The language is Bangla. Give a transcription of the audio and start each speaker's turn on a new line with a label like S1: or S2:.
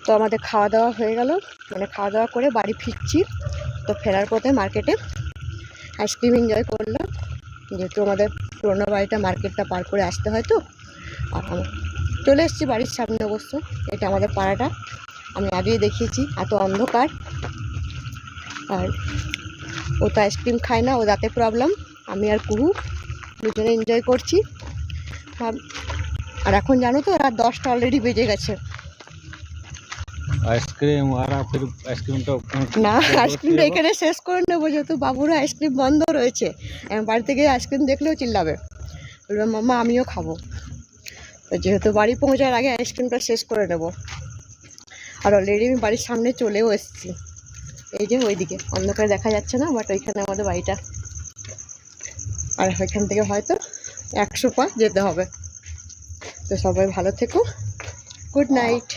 S1: তো আমাদের খাওয়া দাওয়া হয়ে গেল, মানে খাওয়া দাওয়া করে বাড়ি ফিরছি। তো ফেরার পথে মার্কেটে আইসক্রিম এনজয় করলাম, যেহেতু আমাদের পুরোনো বাড়িটা মার্কেটটা পার করে আসতে হয়। তো আর চলে এসেছি বাড়ির সামনে। অবশ্য এটা আমাদের পাড়াটা, আমি আগেই দেখিয়েছি। এত অন্ধকার, আর ও তো আইসক্রিম খায় না, ও দাঁতে প্রবলেম। আমি আর কুহু দুজনে এনজয় করছি। আর এখন জানো তো রাত 10টা অলরেডি বেজে গেছে।
S2: आइसक्रीम वाला फिर आइसक्रीम तो
S1: না, আইসক্রিমটা এখানে শেষ করে নেবো, যেহেতু বাবুরা আইসক্রিম বন্ধ রয়েছে। বাড়িতে গিয়ে আইসক্রিম দেখলেও চিল্লাবে, বলবে মাম্মা আমিও খাবো। তো যেহেতু বাড়ি পৌঁছার আগে আইসক্রিমটা শেষ করে নেব। আর অলরেডি আমি বাড়ির সামনে চলেও এসেছি। এই যে ওইদিকে অন্ধকারে দেখা যাচ্ছে না, বাট ওইখানে আমাদের বাড়িটা। আর ওইখান থেকে হয়তো 100 পা যেতে হবে। তো সবাই ভালো থেকো, গুড নাইট।